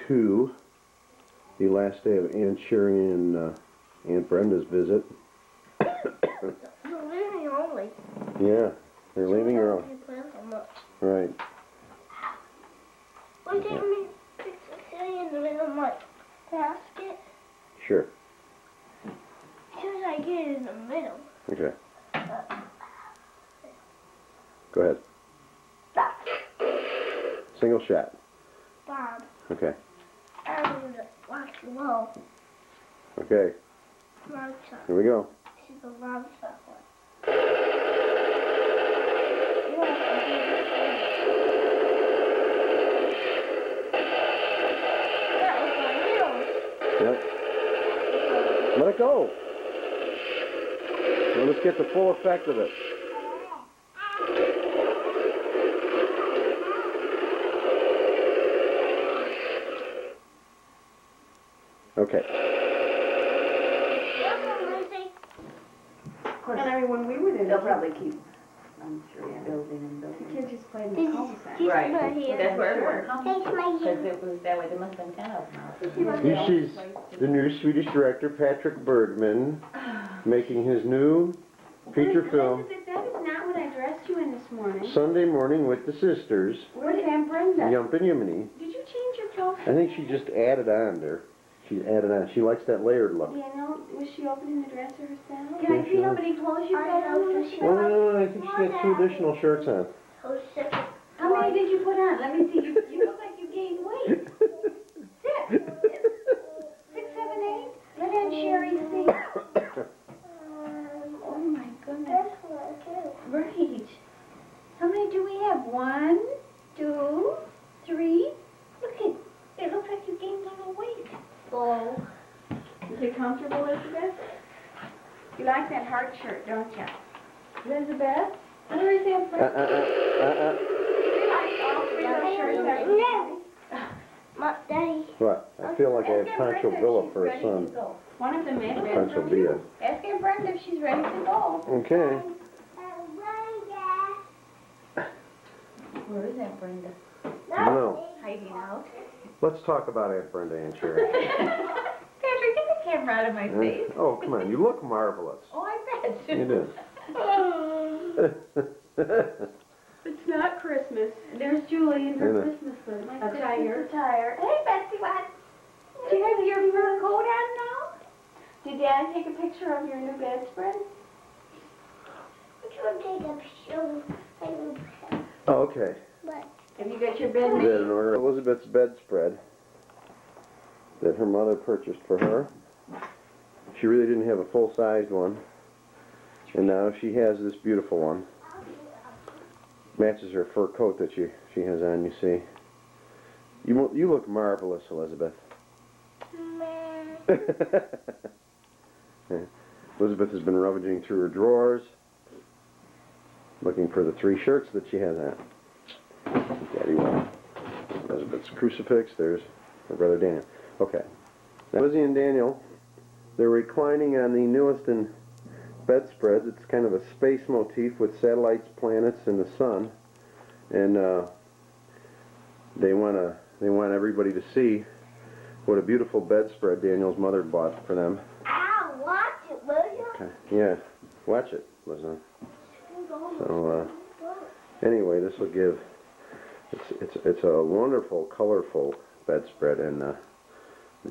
to the last day of Aunt Sherry and Aunt Brenda's visit. They're leaving early. Yeah, they're leaving early. Right. Why can't we fix a city in the middle of my basket? Sure. As soon as I get it in the middle. Okay. Go ahead. Stop. Single shot. Bob. Okay. I'm gonna watch low. Okay. Long shot. Here we go. This is the long shot one. That was my middle. Yep. Let it go. Now let's get the full effect of it. Okay. And I mean, when we were there, They'll probably keep, I'm sure, building and the building. kids just played in This the is cul-de-sac. Right. my hair. That's where everyone comes. Taste my Because hair. it was that way, there must have been 10 of them. This is the new Swedish director, Patrick Bergman, making his new feature film, Elizabeth, that is not what I dressed you in this morning. Sunday Morning with the Sisters, Where's Aunt Brenda? Yump and Yuminy. Did you change your clothes? I think she just added on there. She added on. She likes that layered look. You know, was she opening the dresser herself? Can I see how many clothes you got on? Well, I think she got 2 additional shirts on. Oh, shit. How many did you put on? Let me see. You look like you gained weight. 6. 6, 7, 8. Let Aunt Sherry see. Oh my goodness. That's what I do. Right. How many do we have? 1, 2, 3. Look at, it looks like you gained a little weight. Oh. Is it comfortable, Elizabeth? You like that heart shirt, don't you? Elizabeth? Where is Aunt Brenda? You like all 3 of those shirts? No. Daddy. What? I feel like I have Pancho Villa for a son. One of them is ready Pancho for you. Villa. Ask Aunt Brenda if she's ready to go. Okay. Where is Aunt Brenda? No. Hiding out. Let's talk about Aunt Brenda and Sherry. Patrick, get the camera out of my face. Oh, come on. You look marvelous. Oh, I bet. You do. It's not Christmas. There's Julie in her I know. Christmas list. Attire. Hey, Betsy, what? Do you have your fur coat on now? Did Dad take a picture of your new bedspread? I'm trying to take a picture. Oh, okay. But Have you got your bed We made? had an order Elizabeth's bedspread that her mother purchased for her. She really didn't have a full-sized one. And now she has this beautiful one. Matches her fur coat that she has on, you see. You look marvelous, Elizabeth. Elizabeth has been rummaging through her drawers, looking for the 3 shirts that she has on. Daddy one. Elizabeth's crucifix. There's her brother Daniel. Okay. Now Lizzie and Daniel, they're reclining on the newest in bedspreads. It's kind of a space motif with satellites, planets, and the sun. And they want everybody to see what a beautiful bedspread Daniel's mother bought for them. I'll watch it, will you? Okay. Yeah, watch it, Lizzie. So anyway, this will give. It's a wonderful, colorful bedspread, and the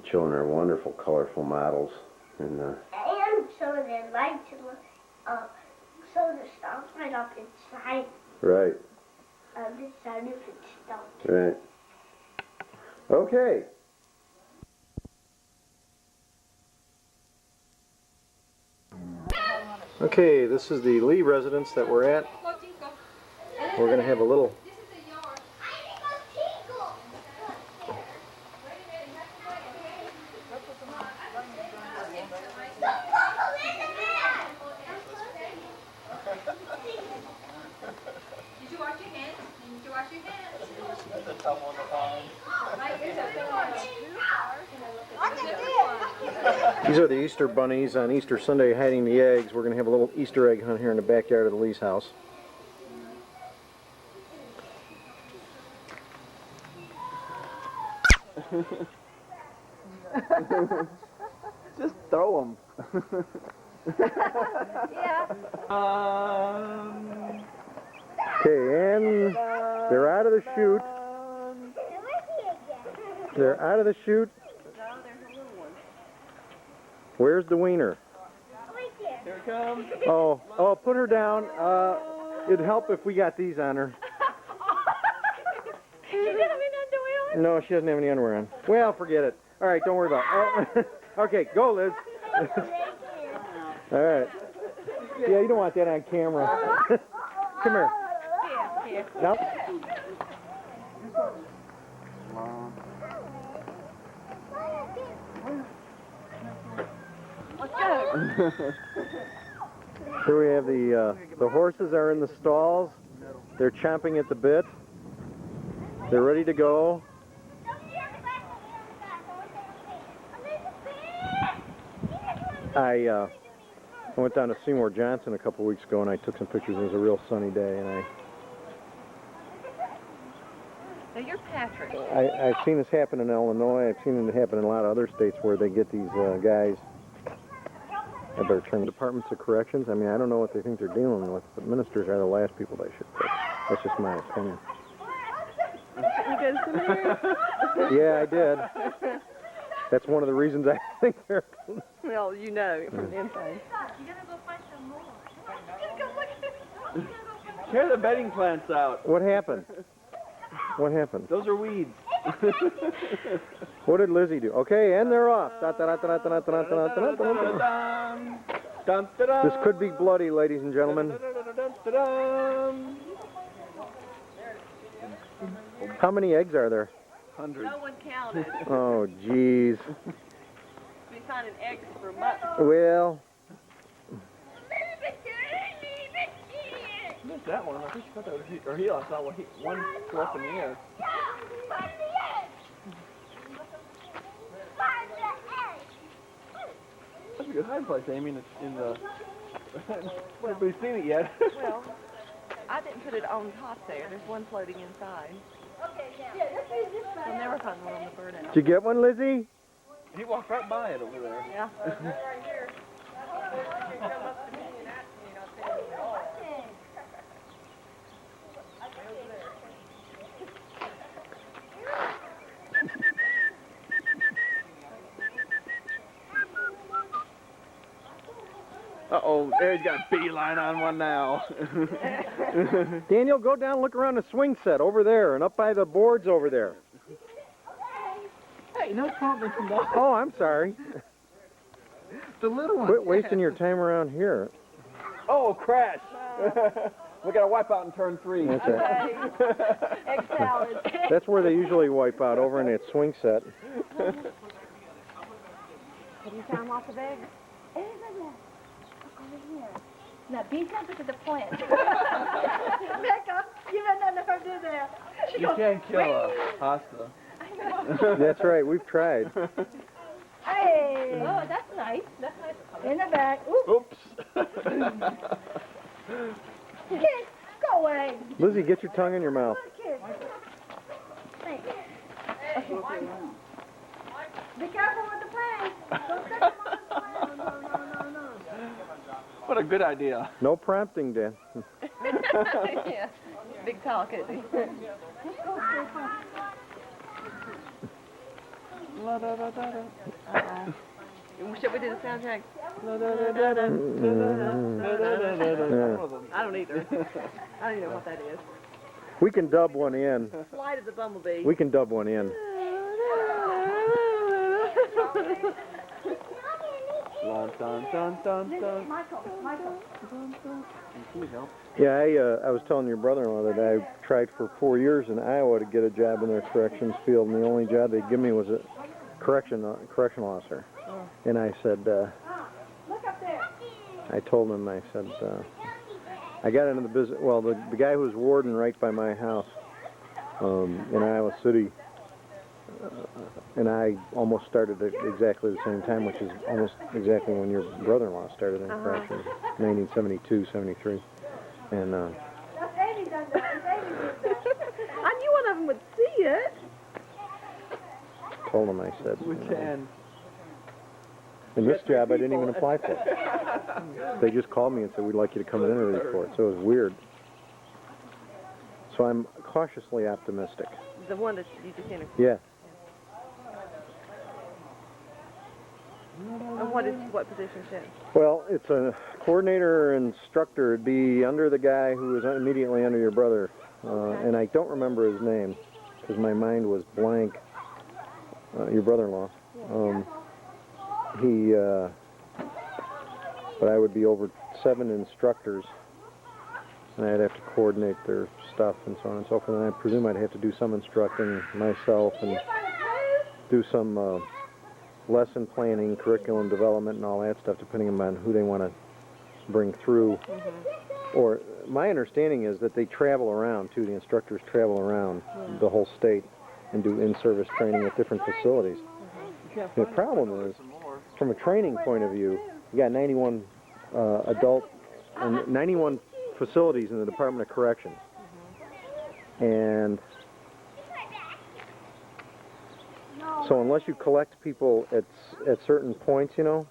children are wonderful, colorful models. And And so the lights look up, so the stars right up inside. right, This side if it's stuck. right. Okay. Okay, this is the Lee residence that we're at. We're going to have a little. Did you wash your hands? Did you wash your hands? These are the Easter bunnies on Easter Sunday hiding the eggs. We're going to have a little Easter egg hunt here in the backyard of the Lee's house. Just throw them. Yeah. Okay, and they're out of the chute. They're out of the chute. Where's the wiener? Here it comes. Oh, put her down. It'd help if we got these on her. She didn't have any underwear on? No, she doesn't have any underwear on. Well, forget it. All right, don't worry about it. Oh, okay, go, Liz. All right. Yeah, you don't want that on camera. Come here. Here. Nope. Let's go. Here we have the horses are in the stalls. They're chomping at the bit. They're ready to go. I went down to Seymour Johnson a couple weeks ago and I took some pictures. It was a real sunny day, and So you're Patrick. I've seen this happen in Illinois. I've seen it happen in a lot of other states where they get these guys. I better turn departments of corrections. I mean, I don't know what they think they're dealing with, but ministers are the last people they should pick. That's just my opinion. You go to seminary? Yeah, I did. That's one of the reasons I think they're. Well, you know from the inside. Tear the bedding plants out. What happened? What happened? Those are weeds. What did Lizzie do? Okay, and they're off. This could be bloody, ladies and gentlemen. How many eggs are there? 100. No one counted. Oh, jeez. We finding eggs for months. Well, Missed that one. I think she thought that was or he. I saw one flew up in the air. That's a good hiding place, Amy. In the. Nobody's seen it yet. Well, I didn't put it on top there. There's one floating inside. We'll never find one on the bird out. did you get one, Lizzie? He walked right by it over there. Yeah. Uh-oh, there he's got a beeline on one now. Daniel, go down and look around the swing set over there and up by the boards over there. Hey, no problem from that. Oh, I'm sorry. The little one. Quit wasting your time around here. Oh, crash. We got to wipe out in turn 3. That's it. Egg salad. That's where they usually wipe out, over in that swing set. Have you found lots of eggs? Now, be sensitive to the plant. Becca, you better not never do that. You can't kill a hosta. That's right, we've tried. Hey! Oh, that's nice. That's nice. In the back. Ooh, Oops. kid, go away. Lizzie, get your tongue in your mouth. Kid. Thanks. Be careful with the plants. Don't set them on the plant. No. What a good idea. No prompting, Dan. Yeah. Big talk, isn't he? Should we do the soundtrack? I don't either. I don't even know what that is. We can dub one in. Flight of the Bumblebee. We can dub one in. Dun, dun, dun, dun. Michael. Can we help? Yeah, I was telling your brother-in-law that I tried for 4 years in Iowa to get a job in their corrections field, and the only job they'd give me was a correctional officer. And I said, Look up there. I told him, I said, I got into the business, well, the guy who was warden right by my house in Iowa City, and I almost started at exactly the same time, which is almost exactly when your brother-in-law started in corrections, 1972, 73. And That's Amy's under. That's Amy's under. I knew one of them would see it. told them, I said, We you know, can. in this job I didn't even apply for. They just called me and said, we'd like you to come and interview for it. So it was weird. So I'm cautiously optimistic. The one that you just interviewed. Yeah. And what position is that? Well, it's a coordinator or instructor. It'd be under the guy who was immediately under your brother. And I don't remember his name because my mind was blank. Your brother-in-law. But I would be over 7 instructors, and I'd have to coordinate their stuff and so on and so forth. And I presume I'd have to do some instructing myself and do some lesson planning, curriculum development, and all that stuff, depending on who they want to bring through. Or my understanding is that they travel around too. The instructors travel around the whole state and do in-service training at different facilities. The problem is, from a training point of view, you got 91 adult and 91 facilities in the Department of Corrections. And so unless you collect people at certain points, you know,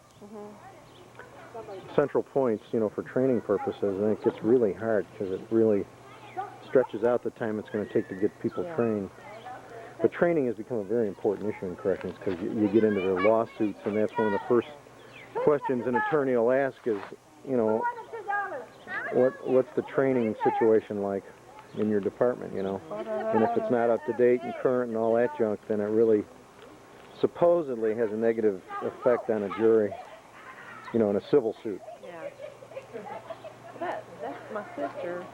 central points, you know, for training purposes, then it gets really hard because it really stretches out the time it's going to take to get people trained. But training has become a very important issue in corrections because you get into the lawsuits, and that's one of the first questions an attorney will ask is, you know, what's the training situation like in your department, you know? And if it's not up to date and current and all that junk, then it really supposedly has a negative effect on a jury, you know, in a civil suit. Yeah. That's my sister,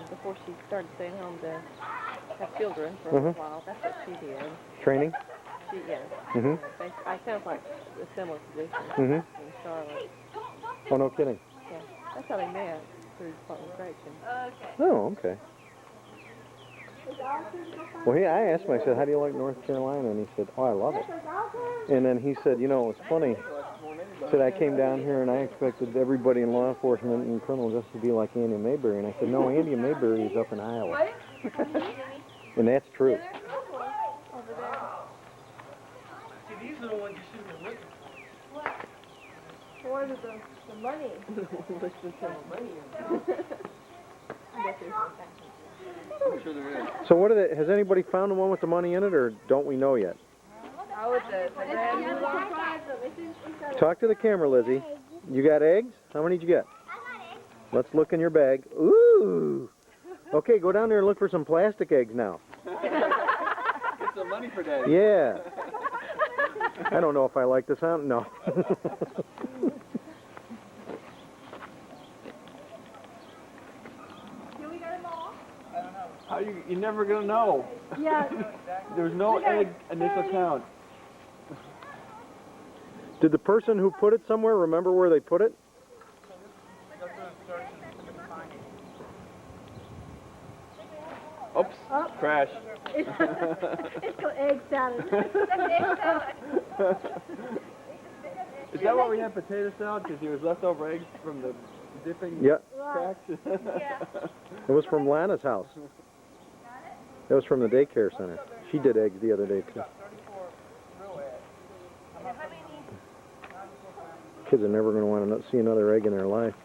before she started staying home to have children for a while. That's what she did. Training? I sounds like a similar position in Charlotte. Oh, no kidding. Yeah. That's how they met, through Department of Correction. Oh, okay. Well, I asked him, I said, how do you like North Carolina? And he said, oh, I love it. And then he said, you know, it's funny. He said, I came down here and I expected everybody in law enforcement and criminal justice to be like Andy Mayberry. And I said, no, Andy Mayberry is up in Iowa. And that's true. These are the ones you should have written. Where did the money? Listen to money. I'm sure there is. So what has anybody found the one with the money in it, or don't we know yet? Oh, it's a brand new one. Talk to the camera, Lizzie. You got eggs? How many did you get? Let's look in your bag. Ooh! Okay, go down there and look for some plastic eggs now. Get some money for Daddy. Yeah. I don't know if I like the sound. No. How you're never gonna know. Yeah. There's no egg initial count. Did the person who put it somewhere remember where they put it? Oops. Crash. It's called egg salad. Is that why we had potato salad? Because there was leftover eggs from the dipping cracks? It was from Lana's house. It was from the daycare center. She did eggs the other day, too. Kids are never going to want to see another egg in their life.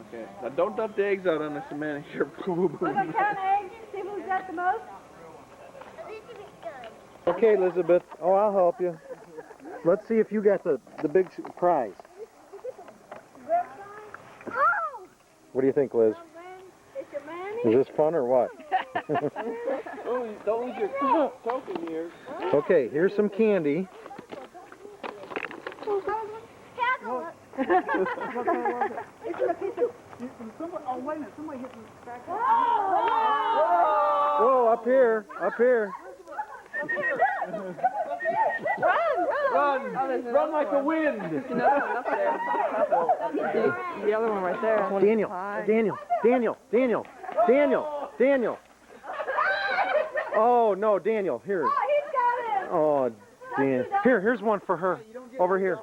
Okay. Now don't dump the eggs out on the cement. You're We're gonna count eggs, see who's got the most. Okay, Elizabeth. Oh, I'll help you. Let's see if you got the big prize. What do you think, Liz? Is this fun or what? Don't lose your token here. Okay, here's some candy. Whoa, up here, up here. Run like the wind. Another one up there. The other one right there. Daniel. Oh, no, Daniel, here. Oh, Dan. Here's one for her. Over here.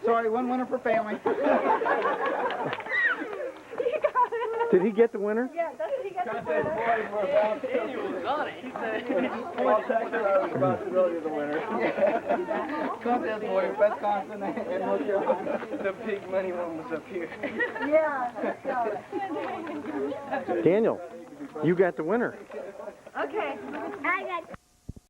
Sorry, one winner for family. Did he get the winner? Yeah, doesn't he get the Contest winner? boys were about to. He was on it. He said, I'll take the responsibility of the winner. Contest boys, Wisconsin, and North Carolina. The big money one was up here. Yeah, so. Daniel, you got the winner. Okay. I got